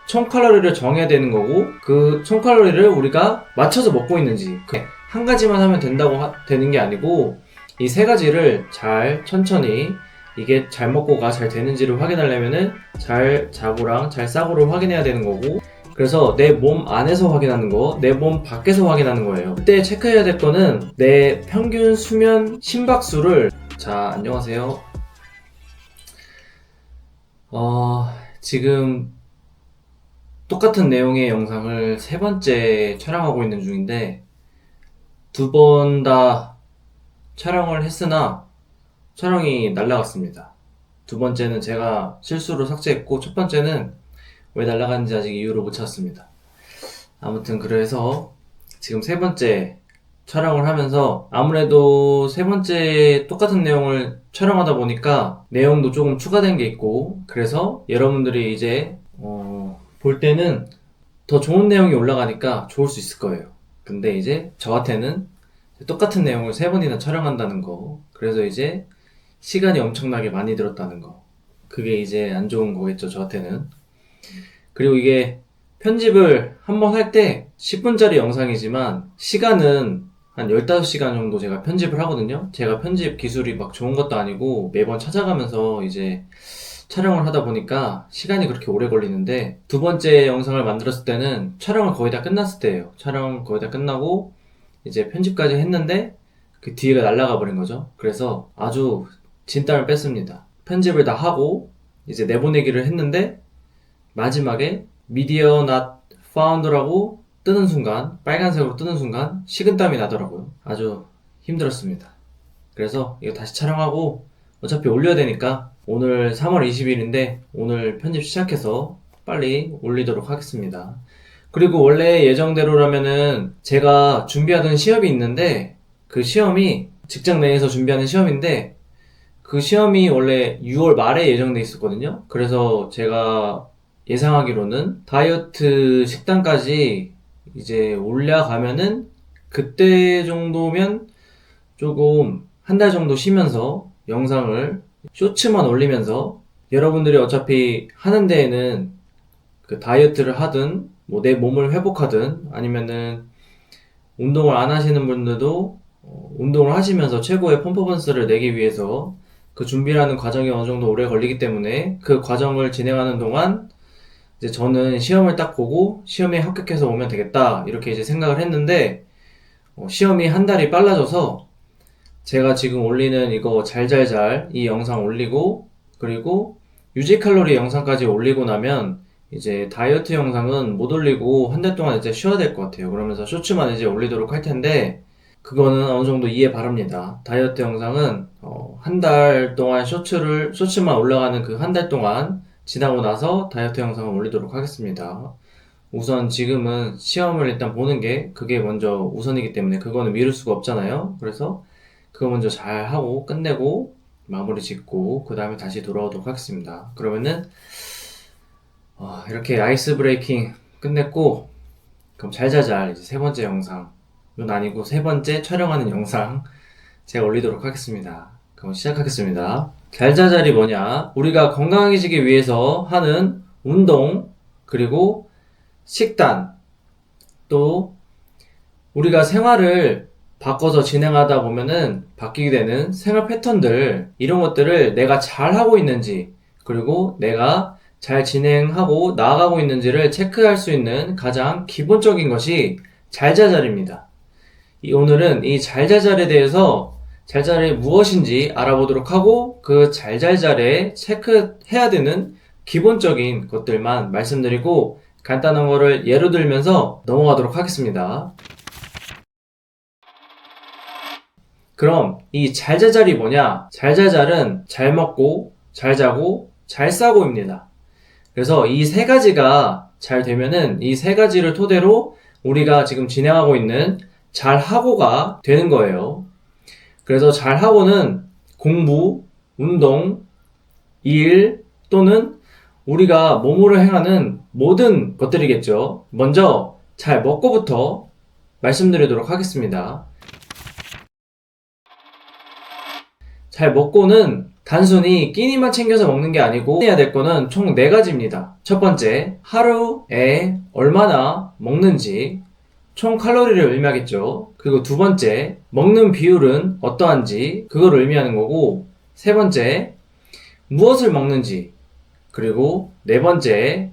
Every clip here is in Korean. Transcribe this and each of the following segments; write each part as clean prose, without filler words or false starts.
총칼로리를 정해야 되는 거고, 그 총칼로리를 우리가 맞춰서 먹고 있는지, 한 가지만 하면 된다고 되는 게 아니고 이 세 가지를 잘 천천히 이게 잘 먹고가 잘 되는지를 확인하려면은 잘 자고랑 잘 싸고를 확인해야 되는 거고, 그래서 내 몸 안에서 확인하는 거, 내 몸 밖에서 확인하는 거예요. 그때 체크해야 될 거는 내 평균 수면 심박수를. 자, 안녕하세요. 지금 똑같은 내용의 영상을 세 번째 촬영하고 있는 중인데, 두 번 다 촬영을 했으나 촬영이 날라갔습니다. 두 번째는 제가 실수로 삭제했고, 첫 번째는 왜 날라갔는지 아직 이유를 못 찾았습니다. 아무튼 그래서 지금 세 번째 촬영을 하면서 아무래도 세 번째 똑같은 내용을 촬영하다 보니까 내용도 조금 추가된 게 있고, 그래서 여러분들이 이제 볼 때는 더 좋은 내용이 올라가니까 좋을 수 있을 거예요. 근데 이제 저한테는 똑같은 내용을 세 번이나 촬영한다는 거, 그래서 이제 시간이 엄청나게 많이 들었다는 거, 그게 이제 안 좋은 거겠죠, 저한테는. 그리고 이게 편집을 한번 할 때 10분짜리 영상이지만 시간은 한 15시간 정도 제가 편집을 하거든요. 제가 편집 기술이 막 좋은 것도 아니고 매번 찾아가면서 이제 촬영을 하다 보니까 시간이 그렇게 오래 걸리는데, 두 번째 영상을 만들었을 때는 촬영을 거의 다 끝났을 때예요. 촬영 거의 다 끝나고 이제 편집까지 했는데 그 뒤가 날아가 버린 거죠. 그래서 아주 진땀을 뺐습니다. 편집을 다 하고 이제 내보내기를 했는데 마지막에 Media Not Found라고 뜨는 순간, 빨간색으로 뜨는 순간 식은땀이 나더라고요. 아주 힘들었습니다. 그래서 이거 다시 촬영하고 어차피 올려야 되니까 오늘 3월 20일인데 오늘 편집 시작해서 빨리 올리도록 하겠습니다. 그리고 원래 예정대로라면은 제가 준비하던 시험이 있는데, 그 시험이 직장 내에서 준비하는 시험인데 그 시험이 원래 6월 말에 예정돼 있었거든요. 그래서 제가 예상하기로는 다이어트 식단까지 이제 올려가면은 그때 정도면 조금 한 달 정도 쉬면서 영상을 쇼츠만 올리면서, 여러분들이 어차피 하는 데에는 그 다이어트를 하든 뭐 내 몸을 회복하든 아니면은 운동을 안 하시는 분들도 운동을 하시면서 최고의 퍼포먼스를 내기 위해서 그 준비라는 과정이 어느 정도 오래 걸리기 때문에 그 과정을 진행하는 동안 이제 저는 시험을 딱 보고 시험에 합격해서 오면 되겠다 이렇게 이제 생각을 했는데, 시험이 한 달이 빨라져서 제가 지금 올리는 이거 잘잘잘 이 영상 올리고, 그리고 유지 칼로리 영상까지 올리고 나면 이제 다이어트 영상은 못 올리고 한 달 동안 이제 쉬어야 될 것 같아요. 그러면서 쇼츠만 이제 올리도록 할 텐데, 그거는 어느 정도 이해 바랍니다. 다이어트 영상은 한 달 동안 쇼츠만 올라가는 그 한 달 동안 지나고 나서 다이어트 영상을 올리도록 하겠습니다. 우선 지금은 시험을 일단 보는 게 그게 먼저 우선이기 때문에 그거는 미룰 수가 없잖아요. 그래서 그거 먼저 잘 하고 끝내고 마무리 짓고 그 다음에 다시 돌아오도록 하겠습니다. 그러면은 이렇게 아이스 브레이킹 끝냈고, 그럼 잘잘잘 이제 세 번째 영상은 아니고 세 번째 촬영하는 영상 제가 올리도록 하겠습니다. 그럼 시작하겠습니다. 잘자잘이 뭐냐? 우리가 건강해지기 위해서 하는 운동, 그리고 식단, 또 우리가 생활을 바꿔서 진행하다 보면은 바뀌게 되는 생활 패턴들, 이런 것들을 내가 잘 하고 있는지, 그리고 내가 잘 진행하고 나아가고 있는지를 체크할 수 있는 가장 기본적인 것이 잘자잘입니다. 오늘은 이 잘잘잘에 대해서 잘잘이 무엇인지 알아보도록 하고, 그 잘잘잘에 체크해야 되는 기본적인 것들만 말씀드리고 간단한 거를 예로 들면서 넘어가도록 하겠습니다. 그럼 이 잘자잘이 뭐냐? 잘자잘은 잘 먹고 잘 자고 잘 싸고입니다. 그래서 이 세 가지가 잘 되면은 이 세 가지를 토대로 우리가 지금 진행하고 있는 잘하고가 되는 거예요. 그래서 잘하고는 공부, 운동, 일, 또는 우리가 몸으로 행하는 모든 것들이겠죠. 먼저 잘 먹고부터 말씀드리도록 하겠습니다. 잘 먹고는 단순히 끼니만 챙겨서 먹는 게 아니고 해야 될 거는 총 4가지입니다. 첫 번째, 하루에 얼마나 먹는지 총 칼로리를 의미하겠죠. 그리고 두 번째, 먹는 비율은 어떠한지 그걸 의미하는 거고, 세 번째, 무엇을 먹는지, 그리고 네 번째,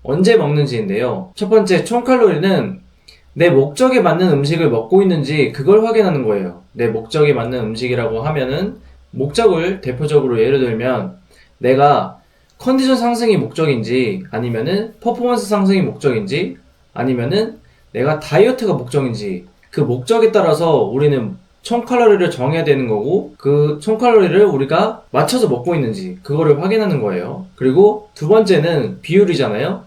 언제 먹는지인데요. 첫 번째, 총 칼로리는 내 목적에 맞는 음식을 먹고 있는지 그걸 확인하는 거예요. 내 목적에 맞는 음식이라고 하면은 목적을 대표적으로 예를 들면 내가 컨디션 상승이 목적인지 아니면은 퍼포먼스 상승이 목적인지 아니면은 내가 다이어트가 목적인지 그 목적에 따라서 우리는 총 칼로리를 정해야 되는 거고 그 총 칼로리를 우리가 맞춰서 먹고 있는지 그거를 확인하는 거예요. 그리고 두 번째는 비율이잖아요.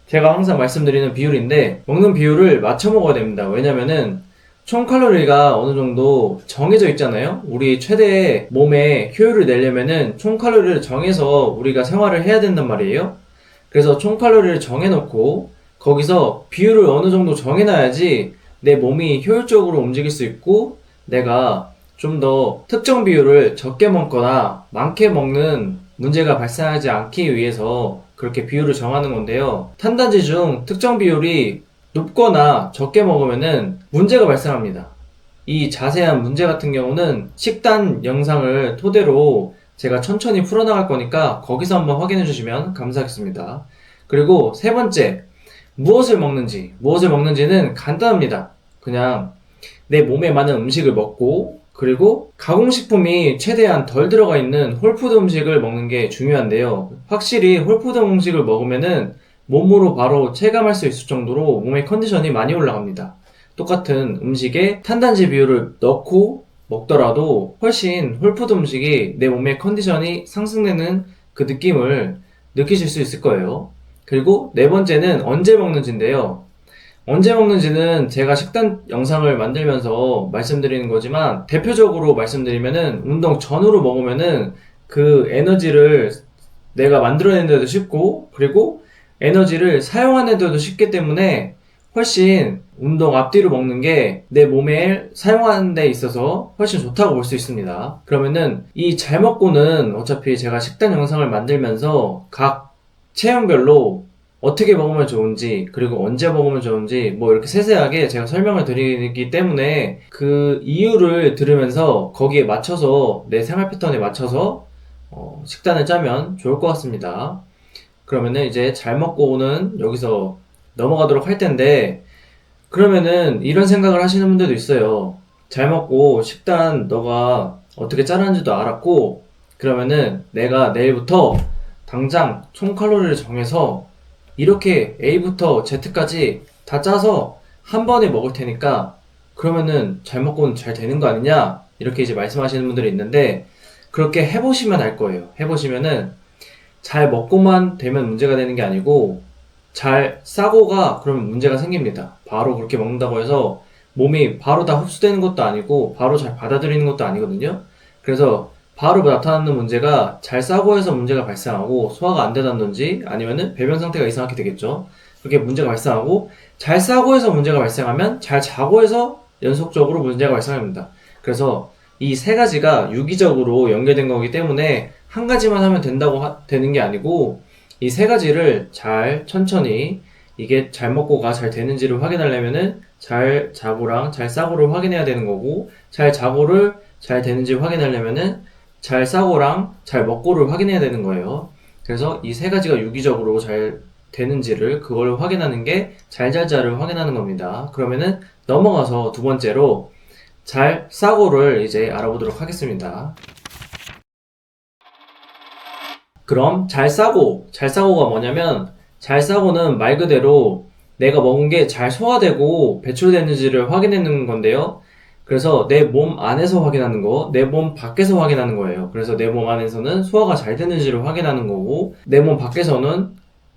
제가 항상 말씀드리는 비율인데 먹는 비율을 맞춰 먹어야 됩니다. 왜냐면은 총 칼로리가 어느 정도 정해져 있잖아요. 우리 최대 몸에 효율을 내려면은 총 칼로리를 정해서 우리가 생활을 해야 된단 말이에요. 그래서 총 칼로리를 정해놓고 거기서 비율을 어느 정도 정해놔야지 내 몸이 효율적으로 움직일 수 있고 내가 좀 더 특정 비율을 적게 먹거나 많게 먹는 문제가 발생하지 않기 위해서 그렇게 비율을 정하는 건데요. 탄단지 중 특정 비율이 높거나 적게 먹으면은 문제가 발생합니다. 이 자세한 문제 같은 경우는 식단 영상을 토대로 제가 천천히 풀어나갈 거니까 거기서 한번 확인해 주시면 감사하겠습니다. 그리고 세 번째, 무엇을 먹는지. 무엇을 먹는지는 간단합니다. 그냥 내 몸에 맞는 음식을 먹고 그리고 가공식품이 최대한 덜 들어가 있는 홀푸드 음식을 먹는 게 중요한데요. 확실히 홀푸드 음식을 먹으면은 몸으로 바로 체감할 수 있을 정도로 몸의 컨디션이 많이 올라갑니다. 똑같은 음식에 탄단지 비율을 넣고 먹더라도 훨씬 홀푸드 음식이 내 몸의 컨디션이 상승되는 그 느낌을 느끼실 수 있을 거예요. 그리고 네 번째는 언제 먹는지인데요. 언제 먹는지는 제가 식단 영상을 만들면서 말씀드리는 거지만 대표적으로 말씀드리면은 운동 전후로 먹으면은 그 에너지를 내가 만들어내는 데도 쉽고 그리고 에너지를 사용하는 데도 쉽기 때문에 훨씬 운동 앞뒤로 먹는 게 내 몸에 사용하는 데 있어서 훨씬 좋다고 볼 수 있습니다. 그러면은 이 잘 먹고는 어차피 제가 식단 영상을 만들면서 각 체형별로 어떻게 먹으면 좋은지 그리고 언제 먹으면 좋은지 뭐 이렇게 세세하게 제가 설명을 드리기 때문에 그 이유를 들으면서 거기에 맞춰서 내 생활 패턴에 맞춰서 식단을 짜면 좋을 것 같습니다. 그러면은 이제 잘 먹고는 여기서 넘어가도록 할 텐데 그러면은 이런 생각을 하시는 분들도 있어요. 잘 먹고 식단 너가 어떻게 짜는지도 알았고 그러면은 내가 내일부터 당장 총 칼로리를 정해서 이렇게 A부터 Z까지 다 짜서 한 번에 먹을 테니까 그러면은 잘 먹고는 잘 되는 거 아니냐? 이렇게 이제 말씀하시는 분들이 있는데 그렇게 해보시면 알 거예요. 해보시면은 잘 먹고만 되면 문제가 되는 게 아니고 잘 싸고가 그러면 문제가 생깁니다. 바로 그렇게 먹는다고 해서 몸이 바로 다 흡수되는 것도 아니고 바로 잘 받아들이는 것도 아니거든요. 그래서 바로 나타나는 문제가 잘 싸고 해서 문제가 발생하고 소화가 안 된다든지 아니면은 배변 상태가 이상하게 되겠죠. 그렇게 문제가 발생하고 잘 싸고 해서 문제가 발생하면 잘 자고 해서 연속적으로 문제가 발생합니다. 그래서 이 세 가지가 유기적으로 연결된 거기 때문에 한 가지만 하면 된다고 되는 게 아니고 이 세 가지를 잘 천천히 이게 잘 먹고가 잘 되는지를 확인하려면은 잘 자고랑 잘 싸고를 확인해야 되는 거고 잘 자고를 잘 되는지 확인하려면은 잘 싸고랑 잘 먹고를 확인해야 되는 거예요. 그래서 이 세 가지가 유기적으로 잘 되는지를 그걸 확인하는 게 잘잘잘을 확인하는 겁니다. 그러면은 넘어가서 두 번째로 잘 싸고를 이제 알아보도록 하겠습니다. 그럼 잘 싸고가 뭐냐면 잘 싸고는 말 그대로 내가 먹은 게 잘 소화되고 배출되는지를 확인하는 건데요. 그래서 내 몸 안에서 확인하는 거, 내 몸 밖에서 확인하는 거예요. 그래서 내 몸 안에서는 소화가 잘 되는지를 확인하는 거고, 내 몸 밖에서는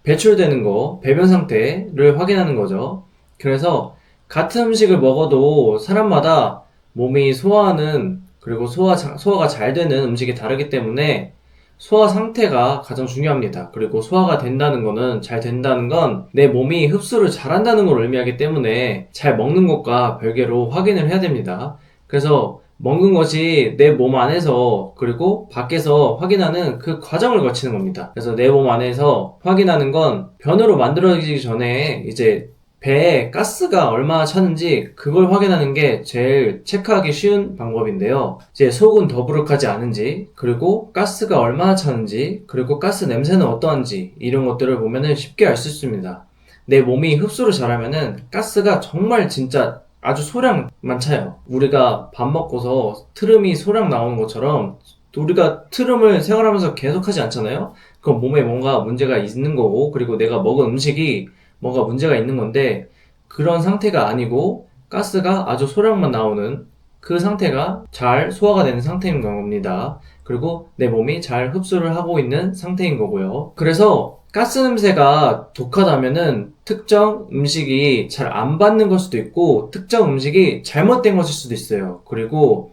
배출되는 거, 배변 상태를 확인하는 거죠. 그래서 같은 음식을 먹어도 사람마다 몸이 소화하는, 그리고 소화가 잘 되는 음식이 다르기 때문에 소화 상태가 가장 중요합니다. 그리고 소화가 된다는 거는 잘 된다는 건 내 몸이 흡수를 잘한다는 걸 의미하기 때문에 잘 먹는 것과 별개로 확인을 해야 됩니다. 그래서 먹는 것이 내 몸 안에서 그리고 밖에서 확인하는 그 과정을 거치는 겁니다. 그래서 내 몸 안에서 확인하는 건 변으로 만들어지기 전에 이제 배에 가스가 얼마나 차는지 그걸 확인하는 게 제일 체크하기 쉬운 방법인데요. 이제 속은 더부룩하지 않은지, 그리고 가스가 얼마나 차는지, 그리고 가스 냄새는 어떠한지 이런 것들을 보면은 쉽게 알 수 있습니다. 내 몸이 흡수를 잘하면은 가스가 정말 진짜 아주 소량만 차요. 우리가 밥 먹고서 트름이 소량 나오는 것처럼 우리가 트름을 생활하면서 계속 하지 않잖아요? 그럼 몸에 뭔가 문제가 있는 거고, 그리고 내가 먹은 음식이 뭔가 문제가 있는 건데, 그런 상태가 아니고 가스가 아주 소량만 나오는 그 상태가 잘 소화가 되는 상태인 겁니다. 그리고 내 몸이 잘 흡수를 하고 있는 상태인 거고요. 그래서 가스 냄새가 독하다면은 특정 음식이 잘 안 받는 걸 수도 있고, 특정 음식이 잘못된 것일 수도 있어요. 그리고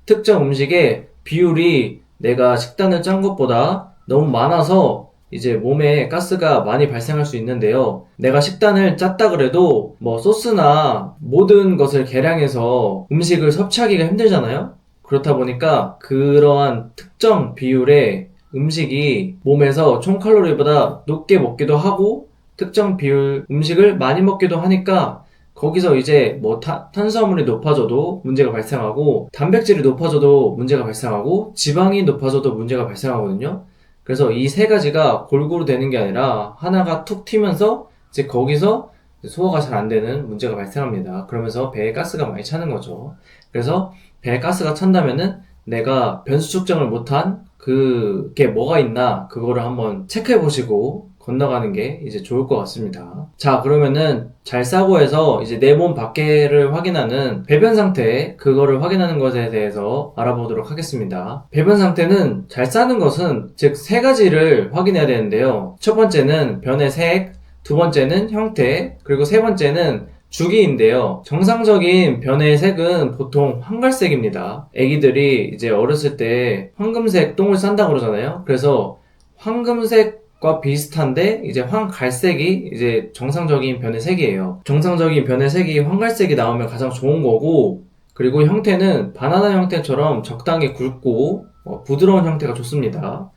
특정 음식의 비율이 내가 식단을 짠 것보다 너무 많아서 이제 몸에 가스가 많이 발생할 수 있는데요. 내가 식단을 짰다 그래도 뭐 소스나 모든 것을 계량해서 음식을 섭취하기가 힘들잖아요. 그렇다 보니까 그러한 특정 비율의 음식이 몸에서 총 칼로리보다 높게 먹기도 하고, 특정 비율 음식을 많이 먹기도 하니까 거기서 이제 뭐 탄수화물이 높아져도 문제가 발생하고, 단백질이 높아져도 문제가 발생하고, 지방이 높아져도 문제가 발생하거든요. 그래서 이 세 가지가 골고루 되는 게 아니라 하나가 툭 튀면서 이제 거기서 소화가 잘 안 되는 문제가 발생합니다. 그러면서 배에 가스가 많이 차는 거죠. 그래서 배에 가스가 찬다면은 내가 변수 측정을 못한 그게 뭐가 있나 그거를 한번 체크해 보시고 건너가는 게 이제 좋을 것 같습니다. 자, 그러면은 잘 싸고 해서 이제 내 몸 밖에를 확인하는 배변 상태, 그거를 확인하는 것에 대해서 알아보도록 하겠습니다. 배변 상태는 잘 싸는 것은 즉 세 가지를 확인해야 되는데요. 첫 번째는 변의 색, 두 번째는 형태, 그리고 세 번째는 주기인데요. 정상적인 변의 색은 보통 황갈색입니다. 애기들이 이제 어렸을 때 황금색 똥을 싼다고 그러잖아요. 그래서 황금색과 비슷한데 이제 황갈색이 이제 정상적인 변의 색이에요. 정상적인 변의 색이 황갈색이 나오면 가장 좋은 거고, 그리고 형태는 바나나 형태처럼 적당히 굵고 부드러운 형태가 좋습니다.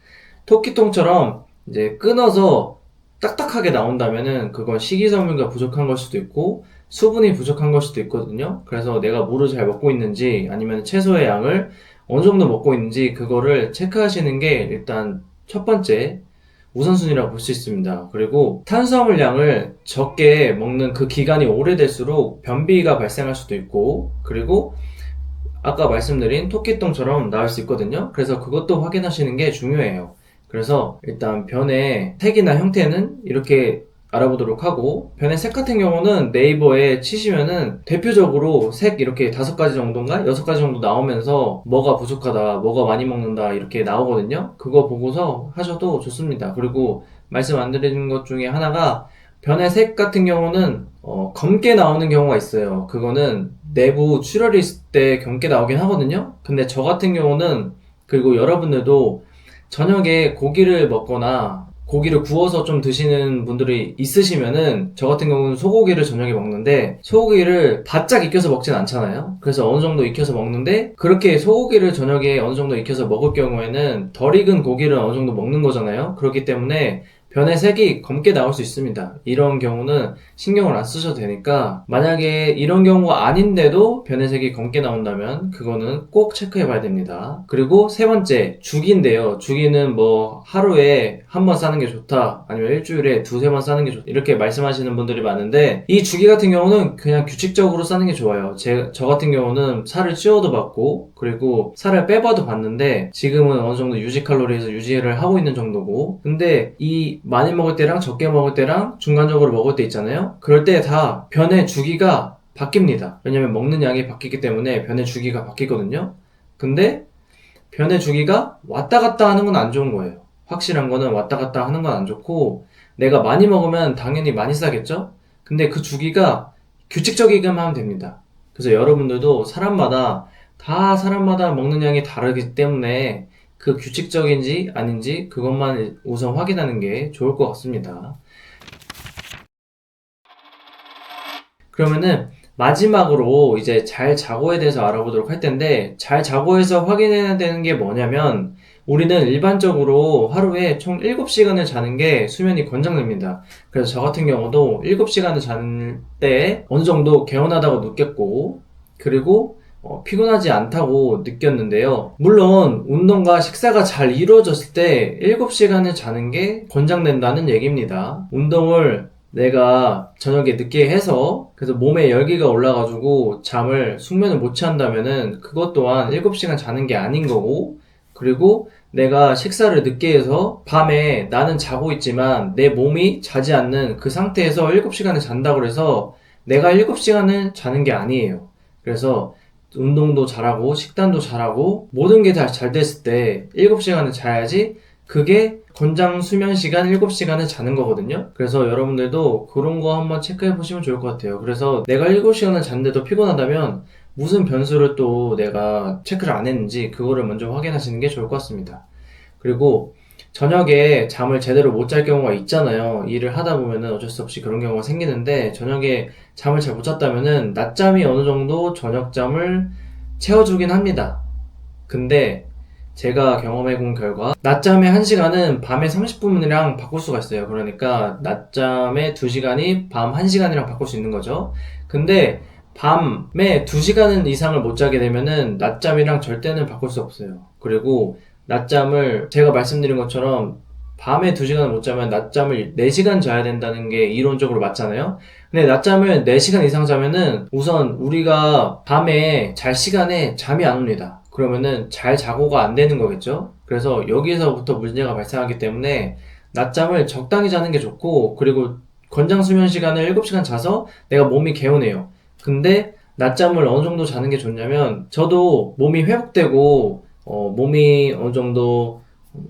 토끼똥처럼 이제 끊어서 딱딱하게 나온다면은 그건 식이섬유가 부족한 걸 수도 있고 수분이 부족한 걸 수도 있거든요. 그래서 내가 물을 잘 먹고 있는지 아니면 채소의 양을 어느 정도 먹고 있는지 그거를 체크하시는 게 일단 첫 번째 우선순위라고 볼 수 있습니다. 그리고 탄수화물 양을 적게 먹는 그 기간이 오래될수록 변비가 발생할 수도 있고, 그리고 아까 말씀드린 토끼똥처럼 나올 수 있거든요. 그래서 그것도 확인하시는 게 중요해요. 그래서 일단 변의 색이나 형태는 이렇게 알아보도록 하고, 변의 색 같은 경우는 네이버에 치시면은 대표적으로 색 이렇게 5가지 정도인가 6가지 정도 나오면서 뭐가 부족하다, 뭐가 많이 먹는다 이렇게 나오거든요. 그거 보고서 하셔도 좋습니다. 그리고 말씀 안 드린 것 중에 하나가, 변의 색 같은 경우는 검게 나오는 경우가 있어요. 그거는 내부 출혈이 있을 때 검게 나오긴 하거든요. 근데 저 같은 경우는, 그리고 여러분들도 저녁에 고기를 먹거나 고기를 구워서 좀 드시는 분들이 있으시면은, 저 같은 경우는 소고기를 저녁에 먹는데 소고기를 바짝 익혀서 먹진 않잖아요. 그래서 어느 정도 익혀서 먹는데, 그렇게 소고기를 저녁에 어느 정도 익혀서 먹을 경우에는 덜 익은 고기를 어느 정도 먹는 거잖아요. 그렇기 때문에 변의 색이 검게 나올 수 있습니다. 이런 경우는 신경을 안 쓰셔도 되니까, 만약에 이런 경우가 아닌데도 변의 색이 검게 나온다면 그거는 꼭 체크해 봐야 됩니다. 그리고 세 번째, 주기인데요. 주기는 뭐 하루에 한 번 싸는 게 좋다, 아니면 일주일에 두세 번 싸는 게 좋다 이렇게 말씀하시는 분들이 많은데, 이 주기 같은 경우는 그냥 규칙적으로 싸는 게 좋아요. 저 같은 경우는 살을 찌워도 봤고, 그리고 살을 빼봐도 봤는데 지금은 어느 정도 유지 칼로리에서 유지를 하고 있는 정도고, 근데 이 많이 먹을 때랑 적게 먹을 때랑 중간적으로 먹을 때 있잖아요. 그럴 때 다 변의 주기가 바뀝니다. 왜냐면 먹는 양이 바뀌기 때문에 변의 주기가 바뀌거든요. 근데 변의 주기가 왔다 갔다 하는 건 안 좋은 거예요. 확실한 거는 왔다 갔다 하는 건 안 좋고, 내가 많이 먹으면 당연히 많이 싸겠죠? 근데 그 주기가 규칙적이기만 하면 됩니다. 그래서 여러분들도 사람마다 먹는 양이 다르기 때문에 그 규칙적인지 아닌지 그것만 우선 확인하는 게 좋을 것 같습니다. 그러면은 마지막으로 이제 잘 자고에 대해서 알아보도록 할 텐데, 잘 자고에서 확인해야 되는 게 뭐냐면, 우리는 일반적으로 하루에 총 7시간을 자는 게 수면이 권장됩니다. 그래서 저 같은 경우도 7시간을 자는 때 어느 정도 개운하다고 느꼈고, 그리고 피곤하지 않다고 느꼈는데요. 물론 운동과 식사가 잘 이루어졌을 때 7시간을 자는 게 권장된다는 얘기입니다. 운동을 내가 저녁에 늦게 해서 그래서 몸에 열기가 올라가지고 숙면을 못 취한다면은 그것 또한 7시간 자는 게 아닌 거고, 그리고 내가 식사를 늦게 해서 밤에 나는 자고 있지만 내 몸이 자지 않는 그 상태에서 7시간을 잔다고 해서 내가 7시간을 자는 게 아니에요. 그래서 운동도 잘하고 식단도 잘하고 모든 게 다 잘 됐을 때 7시간을 자야지 그게 권장 수면 시간 7시간을 자는 거거든요. 그래서 여러분들도 그런 거 한번 체크해 보시면 좋을 것 같아요. 그래서 내가 7시간을 잤는데도 피곤하다면 무슨 변수를 또 내가 체크를 안 했는지 그거를 먼저 확인하시는 게 좋을 것 같습니다. 그리고 저녁에 잠을 제대로 못 잘 경우가 있잖아요. 일을 하다 보면은 어쩔 수 없이 그런 경우가 생기는데, 저녁에 잠을 잘 못 잤다면은 낮잠이 어느 정도 저녁잠을 채워주긴 합니다. 근데 제가 경험해 본 결과 낮잠의 1시간은 밤에 30분이랑 바꿀 수가 있어요. 그러니까 낮잠의 2시간이 밤 1시간이랑 바꿀 수 있는 거죠. 근데 밤에 2시간 이상을 못 자게 되면은 낮잠이랑 절대는 바꿀 수 없어요. 그리고 낮잠을 제가 말씀드린 것처럼 밤에 2시간을 못 자면 낮잠을 4시간 자야 된다는 게 이론적으로 맞잖아요. 근데 낮잠을 4시간 이상 자면은 우선 우리가 밤에 잘 시간에 잠이 안 옵니다. 그러면은 잘 자고가 안 되는 거겠죠? 그래서 여기에서부터 문제가 발생하기 때문에 낮잠을 적당히 자는 게 좋고, 그리고 권장 수면 시간을 7시간 자서 내가 몸이 개운해요. 근데 낮잠을 어느 정도 자는 게 좋냐면, 저도 몸이 회복되고 몸이 어느 정도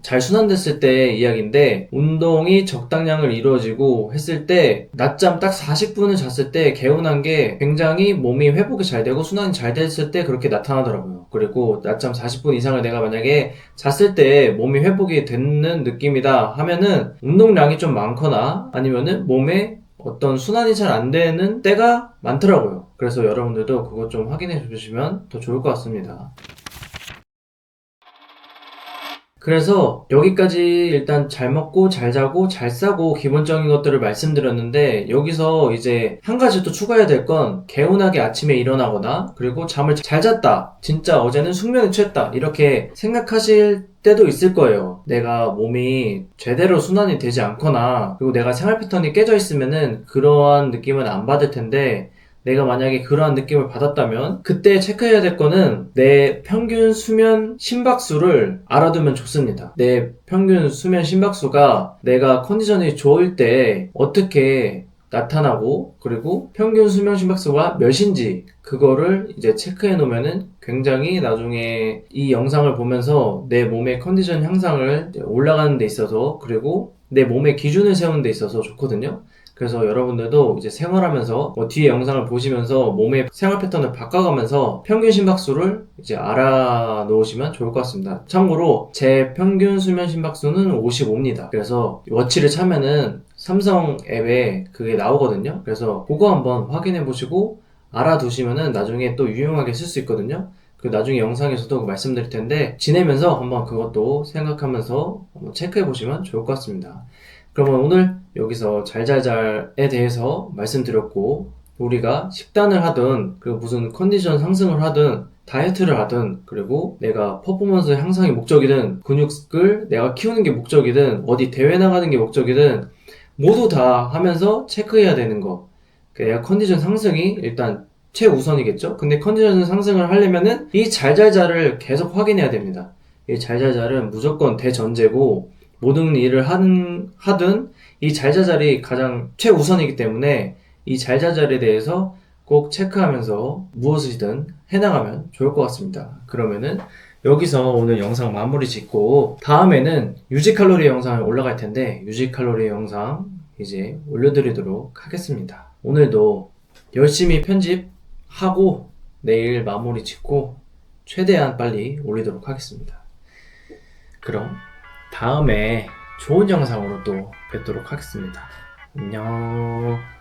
잘 순환됐을 때 이야기인데, 운동이 적당량을 이루어지고 했을 때 낮잠 딱 40분을 잤을 때 개운한 게 굉장히 몸이 회복이 잘 되고 순환이 잘 됐을 때 그렇게 나타나더라고요. 그리고 낮잠 40분 이상을 내가 만약에 잤을 때 몸이 회복이 되는 느낌이다 하면은 운동량이 좀 많거나 아니면은 몸에 어떤 순환이 잘 안 되는 때가 많더라고요. 그래서 여러분들도 그거 좀 확인해 주시면 더 좋을 것 같습니다. 그래서 여기까지 일단 잘 먹고 잘 자고 잘 싸고 기본적인 것들을 말씀드렸는데, 여기서 이제 한 가지 또 추가해야 될 건 개운하게 아침에 일어나거나 그리고 잠을 잘 잤다, 진짜 어제는 숙면에 취했다 이렇게 생각하실 때도 있을 거예요. 내가 몸이 제대로 순환이 되지 않거나 그리고 내가 생활 패턴이 깨져 있으면은 그러한 느낌은 안 받을 텐데, 내가 만약에 그러한 느낌을 받았다면 그때 체크해야 될 거는 내 평균 수면 심박수를 알아두면 좋습니다. 내 평균 수면 심박수가 내가 컨디션이 좋을 때 어떻게 나타나고, 그리고 평균 수면 심박수가 몇인지 그거를 이제 체크해 놓으면은 굉장히 나중에 이 영상을 보면서 내 몸의 컨디션 향상을 올라가는 데 있어서, 그리고 내 몸의 기준을 세우는 데 있어서 좋거든요. 그래서 여러분들도 이제 생활하면서 뒤에 영상을 보시면서 몸의 생활 패턴을 바꿔가면서 평균 심박수를 이제 알아 놓으시면 좋을 것 같습니다. 참고로 제 평균 수면 심박수는 55입니다. 그래서 워치를 차면은 삼성 앱에 그게 나오거든요. 그래서 그거 한번 확인해 보시고 알아두시면은 나중에 또 유용하게 쓸 수 있거든요. 그 나중에 영상에서도 말씀드릴 텐데, 지내면서 한번 그것도 생각하면서 한번 체크해 보시면 좋을 것 같습니다. 그러면 오늘 여기서 잘잘잘에 대해서 말씀드렸고, 우리가 식단을 하든 그리고 무슨 컨디션 상승을 하든 다이어트를 하든, 그리고 내가 퍼포먼스 향상이 목적이든 근육을 내가 키우는 게 목적이든 어디 대회 나가는 게 목적이든 모두 다 하면서 체크해야 되는 거, 내가 컨디션 상승이 일단 최우선이겠죠. 근데 컨디션 상승을 하려면은 이 잘잘잘을 계속 확인해야 됩니다. 이 잘잘잘은 무조건 대전제고, 모든 일을 하든 이 잘잘잘이 가장 최우선이기 때문에 이 잘잘잘에 대해서 꼭 체크하면서 무엇이든 해나가면 좋을 것 같습니다. 그러면은 여기서 오늘 영상 마무리 짓고, 다음에는 유지 칼로리 영상이 올라갈 텐데 유지 칼로리 영상 이제 올려드리도록 하겠습니다. 오늘도 열심히 편집하고 내일 마무리 짓고 최대한 빨리 올리도록 하겠습니다. 그럼 다음에 좋은 영상으로 또 뵙도록 하겠습니다. 안녕.